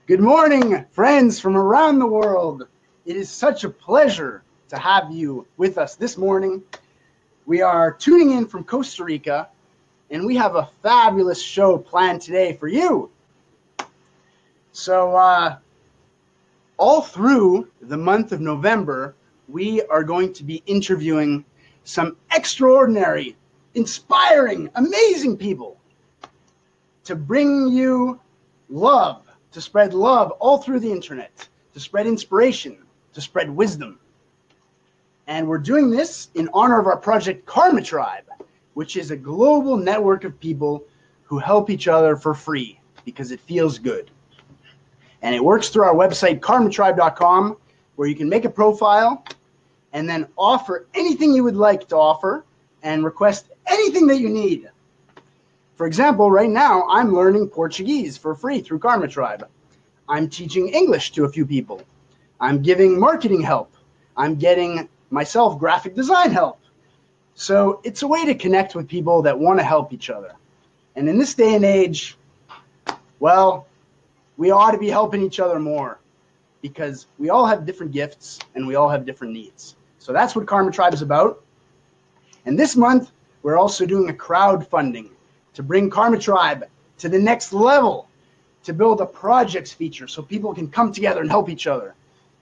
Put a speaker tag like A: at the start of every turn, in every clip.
A: Good morning, friends from around the world. It is such a pleasure to have you with us this morning. We are tuning in from Costa Rica, and we have a fabulous show planned today for you. So, all through the month of November, we are going to be interviewing some extraordinary, inspiring, amazing people to bring you love, to spread love all through the internet, to spread inspiration, to spread wisdom. And we're doing this in honor of our project Karma Tribe, which is a global network of people who help each other for free because it feels good. And it works through our website, karmatribe.com, where you can make a profile and then offer anything you would like to offer and request anything that you need. For example, right now, I'm learning Portuguese for free through Karma Tribe. I'm teaching English to a few people. I'm giving marketing help. I'm getting myself graphic design help. So it's a way to connect with people that want to help each other. And in this day and age, well, we ought to be helping each other more because we all have different gifts and we all have different needs. So that's what Karma Tribe is about. And this month, we're also doing a crowdfunding to bring Karma Tribe to the next level, to build a projects feature so people can come together and help each other,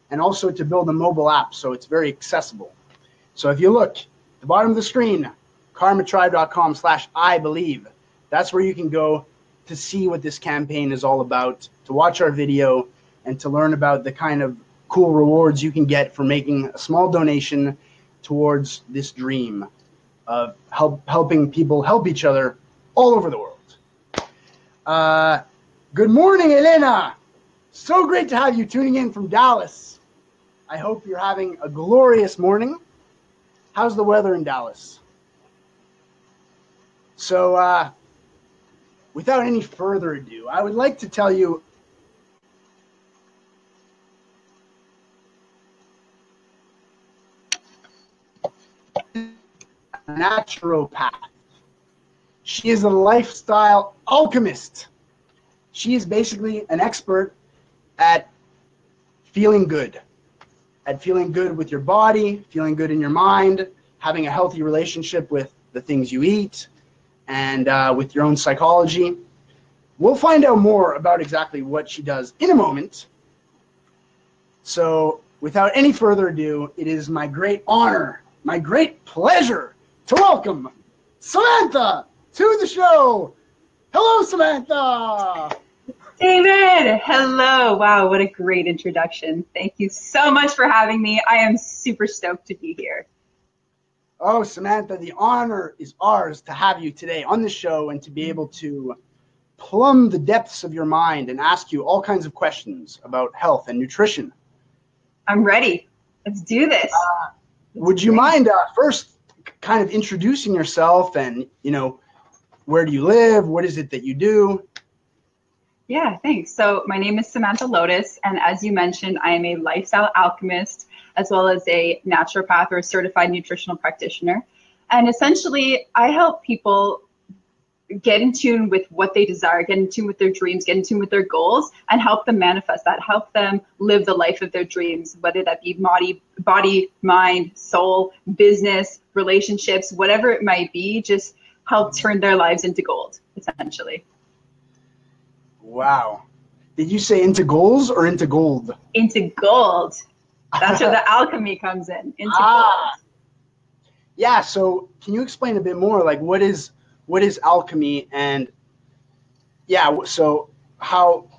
A: and also to build a mobile app so it's very accessible. So if you look at the bottom of the screen, karmatribe.com/IBelieve, that's where you can go to see what this campaign is all about, to watch our video, and to learn about the kind of cool rewards you can get for making a small donation towards this dream of helping people help each other all over the world. Good morning, Elena. So great to have you tuning in from Dallas. I hope you're having a glorious morning. How's the weather in Dallas? So, without any further ado, I would like to tell you naturopath. She is a lifestyle alchemist. She is basically an expert at feeling good with your body, feeling good in your mind, having a healthy relationship with the things you eat, and with your own psychology. We'll find out more about exactly what she does in a moment. So without any further ado, it is my great honor, my great pleasure to welcome Samantha to the show. Hello, Samantha.
B: David, hello. Wow, what a great introduction. Thank you so much for having me. I am super stoked to be here.
A: Oh, Samantha, the honor is ours to have you today on the show and to be able to plumb the depths of your mind and ask you all kinds of questions about health and nutrition.
B: I'm ready. Let's do this.
A: Would you mind first kind of introducing yourself and, where do you live? What is it that you do?
B: Yeah, thanks. So my name is Samantha Lotus, and as you mentioned, I am a lifestyle alchemist as well as a naturopath or a certified nutritional practitioner. And essentially, I help people get in tune with what they desire, get in tune with their dreams, get in tune with their goals, and help them manifest that, help them live the life of their dreams, whether that be body, mind, soul, business, relationships, whatever it might be, just help turn their lives into gold, essentially.
A: Wow. Did you say into goals or into gold?
B: Into gold. That's where the alchemy comes in, into gold.
A: Yeah, so can you explain a bit more, like what is alchemy, and so how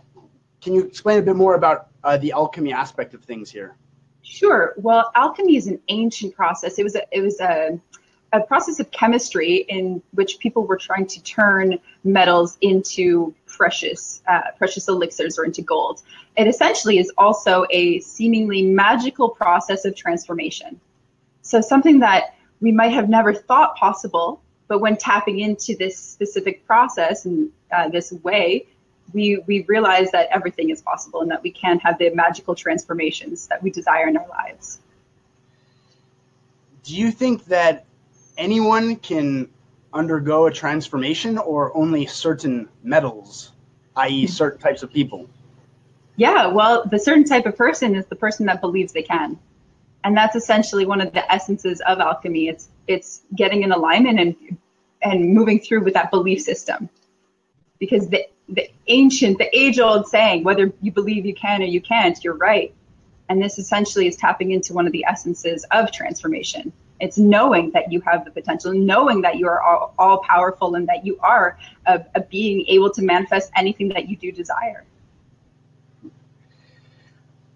A: can you explain a bit more about the alchemy aspect of things here?
B: Sure. Well, alchemy is an ancient process. It was a process of chemistry in which people were trying to turn metals into precious elixirs or into gold. It essentially is also a seemingly magical process of transformation. So something that we might have never thought possible, but when tapping into this specific process and this way, we realize that everything is possible and that we can have the magical transformations that we desire in our lives.
A: Do you think that anyone can undergo a transformation, or only certain metals, i.e. certain types of people?
B: Yeah, well, the certain type of person is the person that believes they can. And that's essentially one of the essences of alchemy. It's getting in alignment and moving through with that belief system. Because the age-old saying, whether you believe you can or you can't, you're right. And this essentially is tapping into one of the essences of transformation. It's knowing that you have the potential, knowing that you are all powerful, and that you are a being able to manifest anything that you do desire.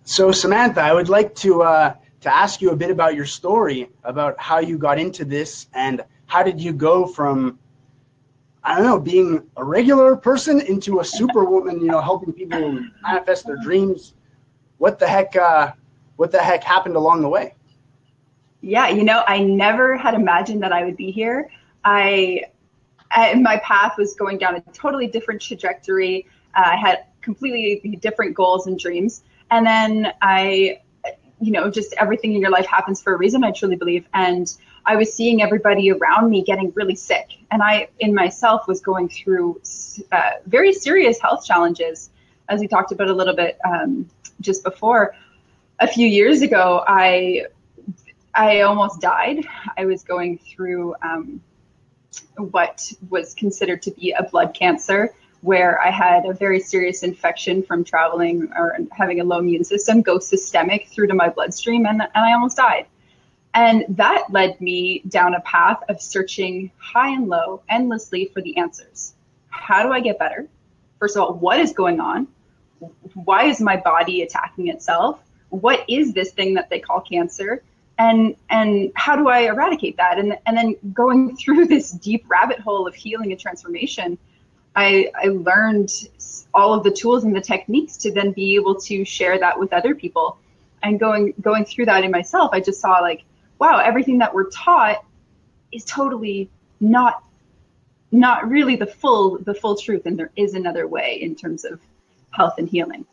A: So Samantha, I would like to ask you a bit about your story, about how you got into this, and how did you go from, I don't know, being a regular person into a superwoman, you know, helping people manifest their dreams. What the heck happened along the way?
B: Yeah, you know, I never had imagined that I would be here. My path was going down a totally different trajectory. I had completely different goals and dreams. And then just everything in your life happens for a reason, I truly believe. And I was seeing everybody around me getting really sick. And I, in myself, was going through very serious health challenges, as we talked about a little bit just before. A few years ago, I almost died. I was going through what was considered to be a blood cancer, where I had a very serious infection from traveling or having a low immune system go systemic through to my bloodstream, and I almost died. And that led me down a path of searching high and low endlessly for the answers. How do I get better? First of all, what is going on? Why is my body attacking itself? What is this thing that they call cancer? And how do I eradicate that? And then going through this deep rabbit hole of healing and transformation, I learned all of the tools and the techniques to then be able to share that with other people. And going through that in myself, I just saw like, wow, everything that we're taught is totally not really the full truth. And there is another way in terms of health and healing.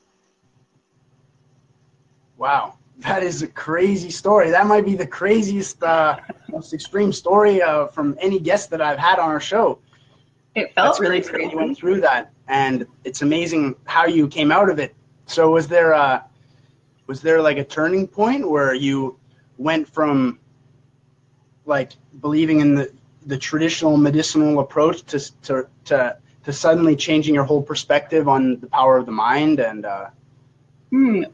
A: Wow, that is a crazy story. That might be the craziest, most extreme story from any guest that I've had on our show.
B: It felt really crazy.
A: You went through that, and it's amazing how you came out of it. So was there like a turning point where you went from like believing in the traditional medicinal approach to suddenly changing your whole perspective on the power of the mind? And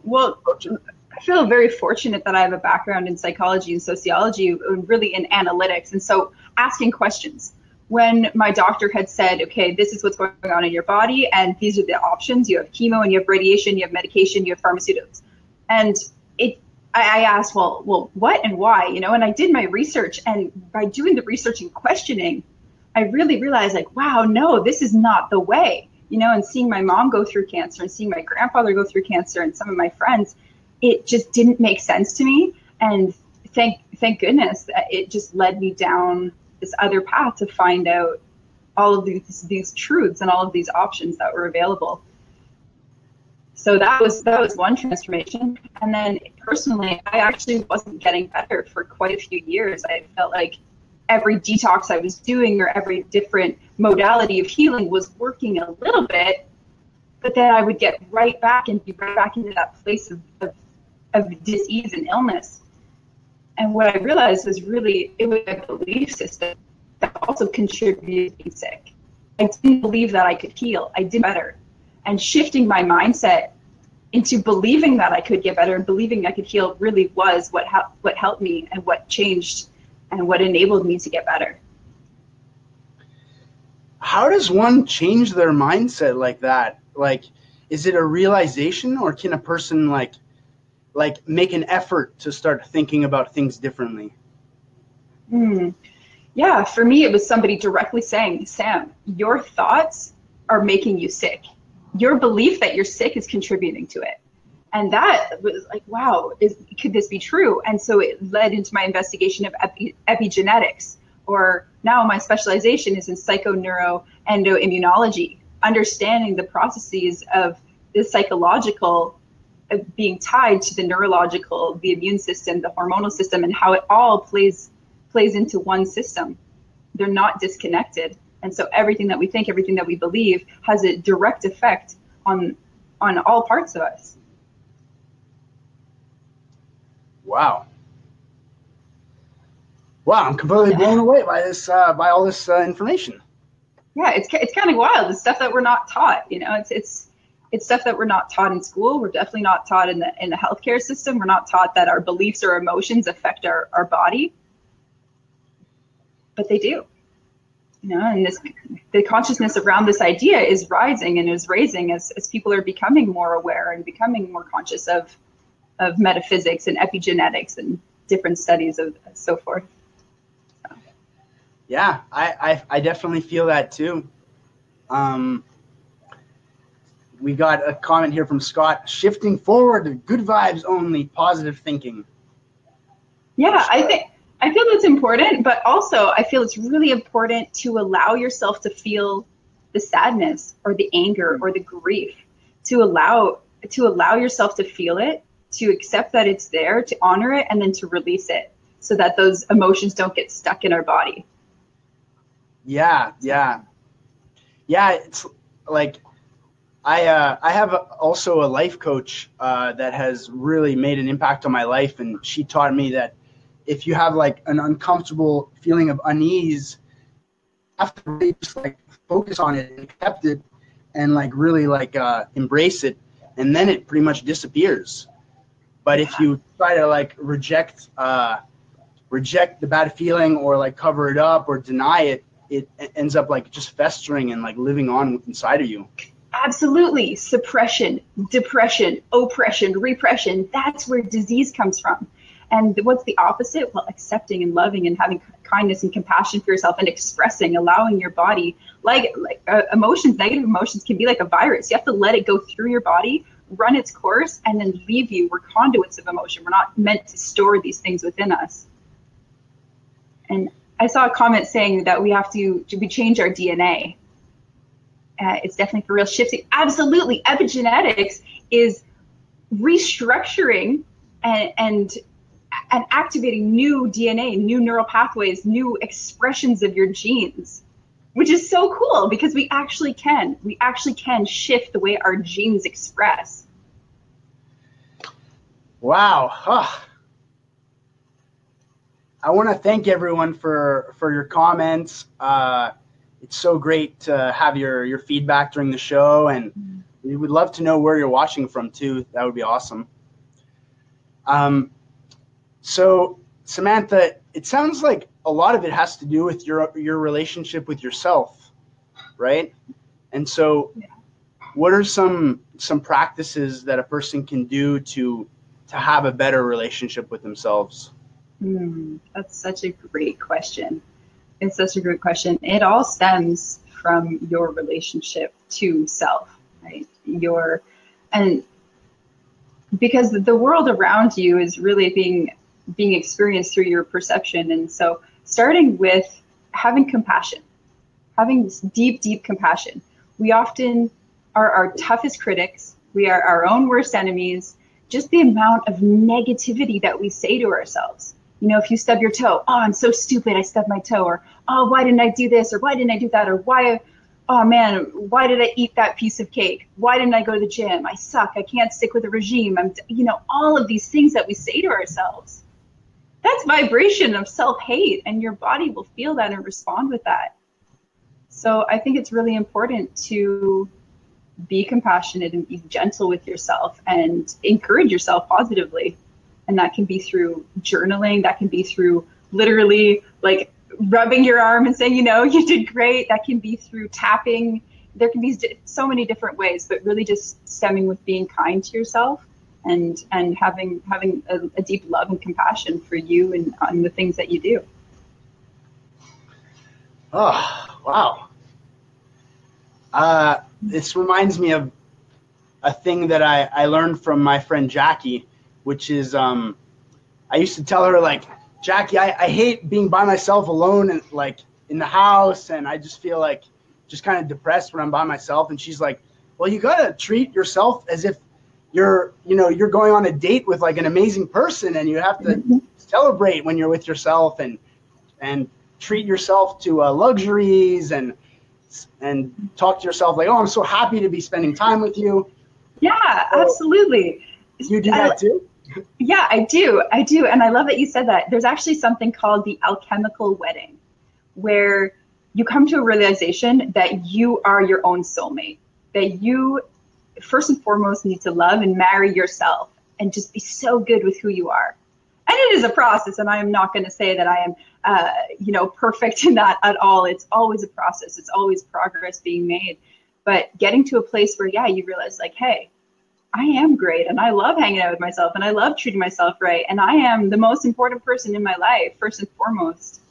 B: well, I feel very fortunate that I have a background in psychology and sociology, really in analytics, and so asking questions. When my doctor had said, okay, this is what's going on in your body, and these are the options. You have chemo, and you have radiation, you have medication, you have pharmaceuticals. And I asked, well, what and why, you know? And I did my research, and by doing the research and questioning, I really realized, like, wow, no, this is not the way, you know. And seeing my mom go through cancer, and seeing my grandfather go through cancer, and some of my friends, it just didn't make sense to me. And thank goodness that it just led me down this other path to find out all of these truths and all of these options that were available. So that was one transformation. And then personally, I actually wasn't getting better for quite a few years. I felt like every detox I was doing or every different modality of healing was working a little bit, but then I would get right back and be right back into that place of disease and illness. And what I realized was really, it was a belief system that also contributed to being sick. I didn't believe that I could heal. I did better. And shifting my mindset into believing that I could get better and believing I could heal really was what helped me and what changed and what enabled me to get better.
A: How does one change their mindset like that? Like, is it a realization, or can a person like make an effort to start thinking about things differently?
B: Yeah, for me, it was somebody directly saying, Sam, your thoughts are making you sick. Your belief that you're sick is contributing to it. And that was like, wow, could this be true? And so it led into my investigation of epigenetics, or now my specialization is in psychoneuroendoimmunology, understanding the processes of the psychological being tied to the neurological, the immune system, the hormonal system, and how it all plays into one system. They're not disconnected. And so everything that we think, everything that we believe has a direct effect on on all parts of us.
A: Wow. Wow, I'm completely blown away by this, by all this information.
B: Yeah, it's kind of wild. It's stuff that we're not taught. You know, it's stuff that we're not taught in school. We're definitely not taught in the healthcare system. We're not taught that our beliefs or emotions affect our body, but they do. You know, and the consciousness around this idea is rising and is raising as people are becoming more aware and becoming more conscious of metaphysics and epigenetics and different studies of so forth. So.
A: Yeah, I definitely feel that too. We got a comment here from Scott, shifting forward to good vibes only, positive thinking.
B: Yeah, I feel that's important, but also I feel it's really important to allow yourself to feel the sadness or the anger or the grief, to allow yourself to feel it, to accept that it's there, to honor it, and then to release it so that those emotions don't get stuck in our body.
A: Yeah. It's like, I have also a life coach that has really made an impact on my life, and she taught me that if you have like an uncomfortable feeling of unease, you have to really just like focus on it and accept it and like really like embrace it, and then it pretty much disappears. But if you try to like reject the bad feeling or like cover it up or deny it, it ends up like just festering and like living on inside of you.
B: Absolutely. Suppression, depression, oppression, repression. That's where disease comes from. And what's the opposite? Well, accepting and loving and having kindness and compassion for yourself and expressing, allowing your body, like emotions, negative emotions can be like a virus. You have to let it go through your body, run its course, and then leave you. We're conduits of emotion. We're not meant to store these things within us. And I saw a comment saying that we have to change our DNA. It's definitely for real shifting. Absolutely. Epigenetics is restructuring and activating new DNA, new neural pathways, new expressions of your genes, which is so cool because we actually can shift the way our genes express.
A: Wow. Huh. I want to thank everyone for your comments. It's so great to have your feedback during the show, and we would love to know where you're watching from too. That would be awesome. So Samantha, it sounds like a lot of it has to do with your relationship with yourself, right? And so what are some practices that a person can do to have a better relationship with themselves?
B: That's such a great question. It's such a great question. It all stems from your relationship to self, right? And because the world around you is really being experienced through your perception. And so starting with having compassion, having this deep, deep compassion. We often are our toughest critics. We are our own worst enemies. Just the amount of negativity that we say to ourselves. You know, if you stub your toe, oh, I'm so stupid, I stubbed my toe, or oh, why didn't I do this, or why didn't I do that, or why, oh man, why did I eat that piece of cake? Why didn't I go to the gym? I suck, I can't stick with a regime. All of these things that we say to ourselves. That's vibration of self-hate, and your body will feel that and respond with that. So I think it's really important to be compassionate and be gentle with yourself and encourage yourself positively. And that can be through journaling. That can be through literally like rubbing your arm and saying, you did great. That can be through tapping. There can be so many different ways, but really just stemming with being kind to yourself and having a deep love and compassion for you and on the things that you do.
A: Oh, wow. This reminds me of a thing that I learned from my friend Jackie, which is I used to tell her, like, Jackie, I hate being by myself alone and like in the house, and I just feel like just kind of depressed when I'm by myself. And she's like, well, you gotta treat yourself as if you're going on a date with like an amazing person, and you have to celebrate when you're with yourself and treat yourself to luxuries and talk to yourself like, oh, I'm so happy to be spending time with you.
B: Yeah, absolutely.
A: You do that too?
B: Yeah, I do. I do. And I love that you said that. There's actually something called the Alchemical Wedding, where you come to a realization that you are your own soulmate, that you first and foremost need to love and marry yourself and just be so good with who you are. And it is a process, and I am not going to say that I am, perfect in that at all. It's always a process. It's always progress being made. But getting to a place where, yeah, you realize like, hey, I am great, and I love hanging out with myself, and I love treating myself right, and I am the most important person in my life, first and foremost.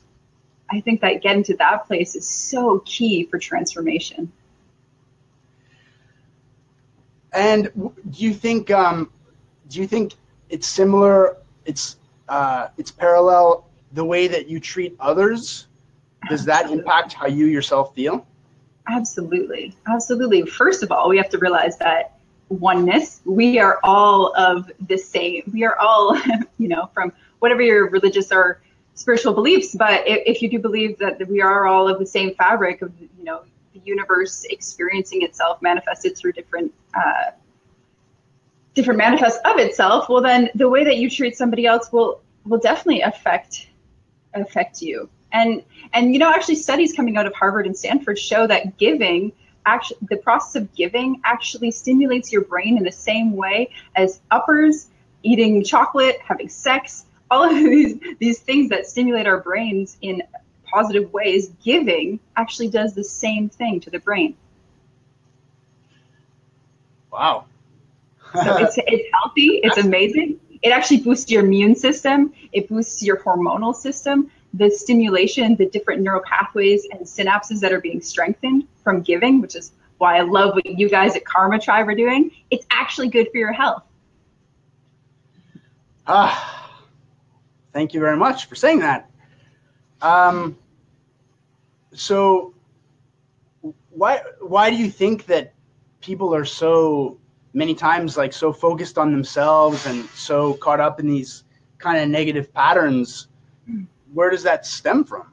B: I think that getting to that place is so key for transformation.
A: And do you think it's similar? It's parallel the way that you treat others. Does that impact how you yourself feel? Absolutely.
B: Absolutely. First of all, we have to realize that oneness, we are all of the same. We are all, from whatever your religious or spiritual beliefs, but if you do believe that we are all of the same fabric of, the universe experiencing itself manifested through different manifests of itself, well, then the way that you treat somebody else will definitely affect you. And actually studies coming out of Harvard and Stanford show that the process of giving actually stimulates your brain in the same way as uppers, eating chocolate, having sex, all of these things that stimulate our brains in positive ways. Giving actually does the same thing to the brain.
A: Wow.
B: So it's healthy. It's amazing. It actually boosts your immune system. It boosts your hormonal system. The stimulation, the different neural pathways and synapses that are being strengthened from giving, which is why I love what you guys at Karma Tribe are doing. It's actually good for your health.
A: Thank you very much for saying that. So why do you think that people are so many times like so focused on themselves and so caught up in these kind of negative patterns? Where does that stem from?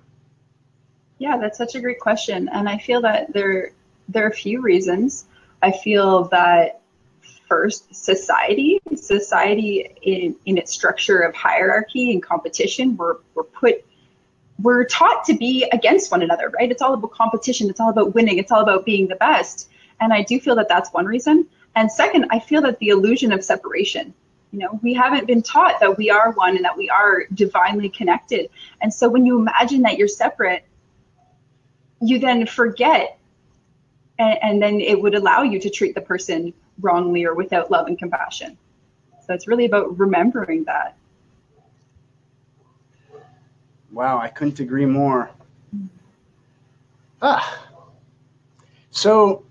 B: Yeah, that's such a great question. And I feel that there are a few reasons. I feel that first, society in its structure of hierarchy and competition, we're taught to be against one another, right? It's all about competition. It's all about winning. It's all about being the best. And I do feel that that's one reason. And second, I feel that the illusion of separation. We haven't been taught that we are one and that we are divinely connected. And so when you imagine that you're separate, you then forget, and then it would allow you to treat the person wrongly or without love and compassion. So it's really about remembering that.
A: Wow, I couldn't agree more. So,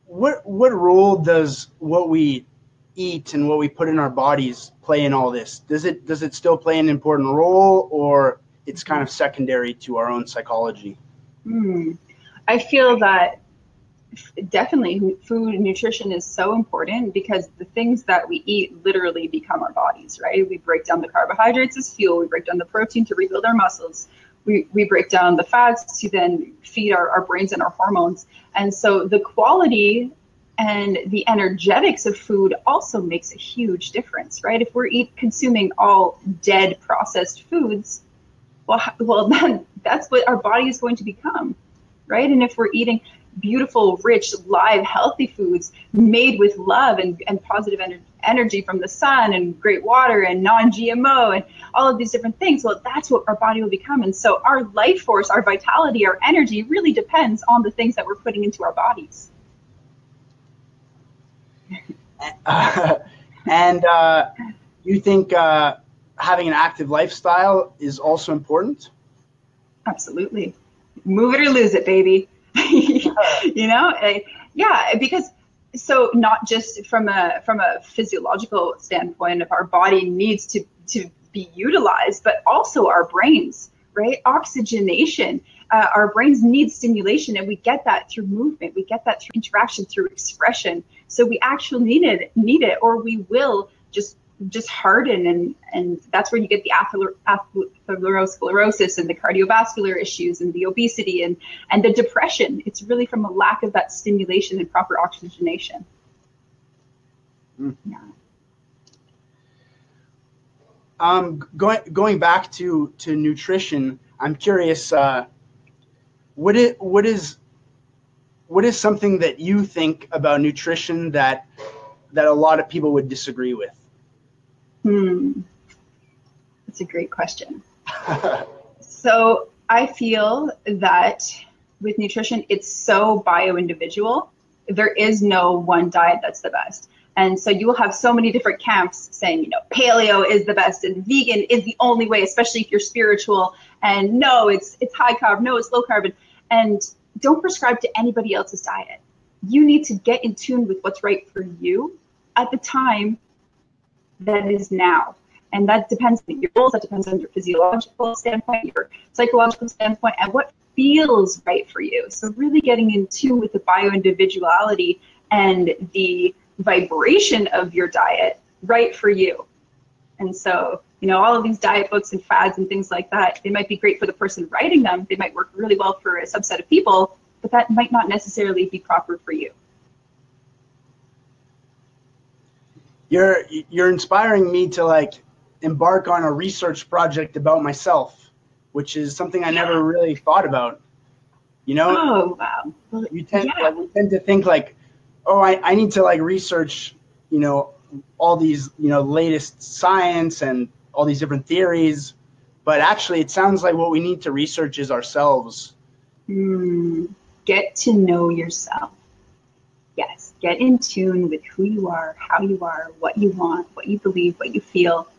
A: what role does what we eat and what we put in our bodies play in all this? Does it still play an important role, or it's kind of secondary to our own psychology?
B: I feel that definitely food and nutrition is so important because the things that we eat literally become our bodies, right? We break down the carbohydrates as fuel. We break down the protein to rebuild our muscles. We break down the fats to then feed our brains and our hormones. And so the quality and the energetics of food also makes a huge difference, right? If we're consuming all dead processed foods, well, then that's what our body is going to become, right? And if we're eating beautiful, rich, live, healthy foods made with love and positive energy from the sun and great water and non-GMO and all of these different things, well, that's what our body will become. And so our life force, our vitality, our energy really depends on the things that we're putting into our bodies.
A: And you think having an active lifestyle is also important?
B: Absolutely. Move it or lose it, baby. Yeah, because so not just from a physiological standpoint of our body needs to be utilized, but also our brains, right? Oxygenation. Our brains need stimulation, and we get that through movement. We get that through interaction, through expression. So we actually need it, or we will just just harden, and that's where you get the atherosclerosis and the cardiovascular issues and the obesity and the depression. It's really from a lack of that stimulation and proper oxygenation. Yeah.
A: Going back to nutrition, I'm curious, what is something that you think about nutrition that a lot of people would disagree with?
B: That's a great question. So I feel that with nutrition, it's so bio-individual. There is no one diet that's the best. And so you will have so many different camps saying, you know, paleo is the best and vegan is the only way, especially if you're spiritual. And no, it's high carb. No, it's low carb. And don't prescribe to anybody else's diet. You need to get in tune with what's right for you at the time that is now. And that depends on your goals, that depends on your physiological standpoint, your psychological standpoint, and what feels right for you. So really getting in tune with the bio-individuality and the vibration of your diet right for you. And so, you know, all of these diet books and fads and things like that, they might be great for the person writing them. They might work really well for a subset of people, but that might not necessarily be proper for you.
A: You're inspiring me to like embark on a research project about myself, which is something I never really thought about. You know?
B: Oh, wow. Well,
A: we tend to think like, oh, I need to like research, you know, all these, you know, latest science and all these different theories. But actually, it sounds like what we need to research is ourselves.
B: Get to know yourself. Yes, get in tune with who you are, how you are, what you want, what you believe, what you feel.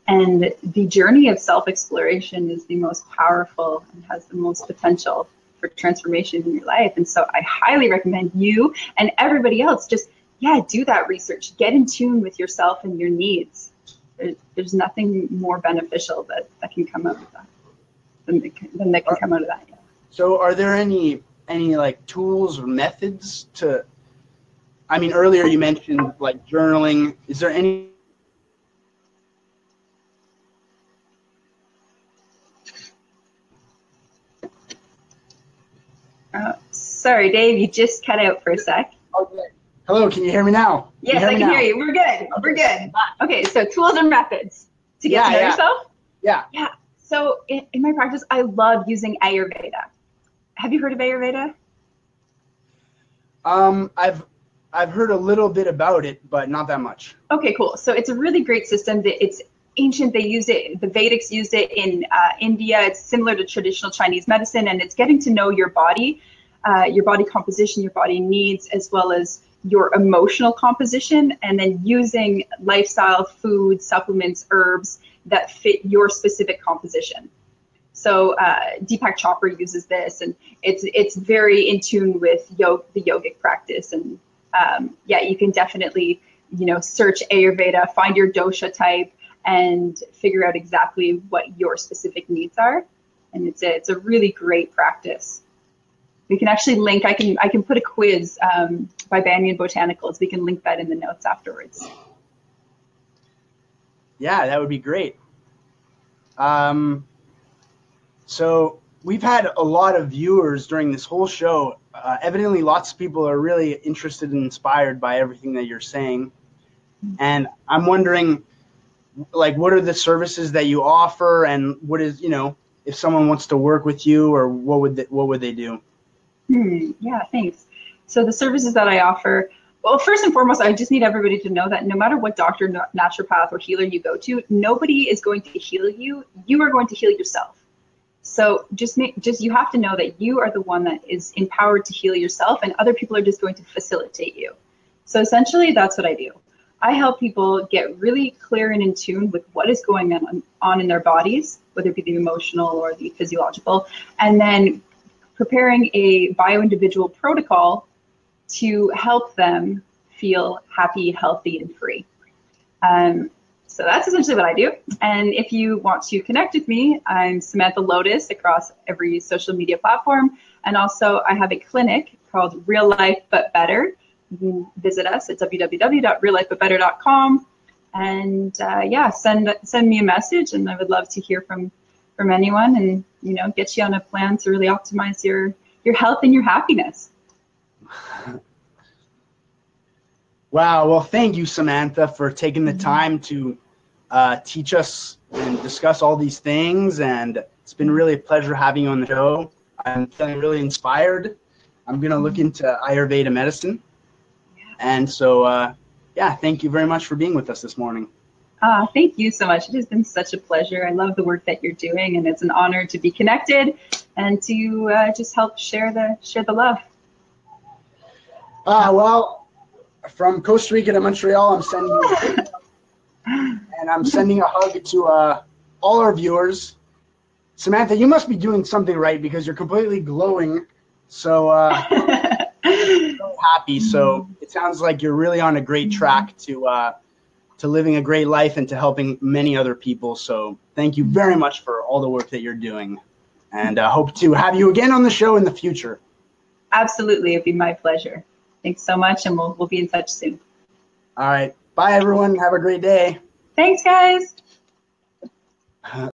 B: And the journey of self-exploration is the most powerful and has the most potential for transformation in your life. And so I highly recommend you and everybody else just, do that research. Get in tune with yourself and your needs. There's nothing more beneficial that can come out of that than that can come out of that. Yeah.
A: So are there any like tools or methods to, I mean, earlier you mentioned like journaling. Is there any?
B: Sorry, Dave, you just cut out for a sec.
A: Okay. Hello, can you hear me now?
B: Yes, I can hear you. We're good. Okay. We're good. Okay, so tools or methods to get to know yourself?
A: Yeah.
B: Yeah. So in my practice, I love using Ayurveda. Have you heard of Ayurveda?
A: I've heard a little bit about it, but not that much.
B: Okay, cool. So it's a really great system. It's ancient. They used it. The Vedics used it in India. It's similar to traditional Chinese medicine, and it's getting to know your body composition, your body needs, as well as your emotional composition, and then using lifestyle, food, supplements, herbs that fit your specific composition. So Deepak Chopra uses this, and it's very in tune with the yogic practice. And you can definitely, search Ayurveda, find your dosha type, and figure out exactly what your specific needs are. And it's a really great practice. We can actually link. I can put a quiz by Banyan Botanicals. We can link that in the notes afterwards.
A: Yeah, that would be great. So we've had a lot of viewers during this whole show. Evidently, lots of people are really interested and inspired by everything that you're saying. And I'm wondering, like, what are the services that you offer, and what is, if someone wants to work with you, or what would they do?
B: Yeah, thanks. So the services that I offer, well, first and foremost, I just need everybody to know that no matter what doctor, naturopath, or healer you go to, nobody is going to heal you. You are going to heal yourself. So you have to know that you are the one that is empowered to heal yourself, and other people are just going to facilitate you. So essentially, that's what I do. I help people get really clear and in tune with what is going on in their bodies, whether it be the emotional or the physiological, and then preparing a bio-individual protocol to help them feel happy, healthy, and free. So that's essentially what I do. And if you want to connect with me, I'm Samantha Lotus across every social media platform. And also I have a clinic called Real Life But Better. You can visit us at www.reallifebutbetter.com. And yeah, send me a message, and I would love to hear from anyone, and get you on a plan to really optimize your health and your happiness.
A: Wow. Well, thank you, Samantha, for taking the time to teach us and discuss all these things. And it's been really a pleasure having you on the show. I'm feeling really inspired. I'm going to look into Ayurveda medicine. And so, yeah, thank you very much for being with us this morning.
B: Thank you so much. It has been such a pleasure. I love the work that you're doing, and it's an honor to be connected and to just help share the love.
A: Well, from Costa Rica to Montreal, I'm sending you a hug. And I'm sending a hug to all our viewers. Samantha, you must be doing something right because you're completely glowing. So I'm so happy. So it sounds like you're really on a great track to living a great life and to helping many other people. So thank you very much for all the work that you're doing. And hope to have you again on the show in the future.
B: Absolutely. It'd be my pleasure. Thanks so much, and we'll be in touch soon.
A: All right. Bye, everyone. Have a great day.
B: Thanks, guys.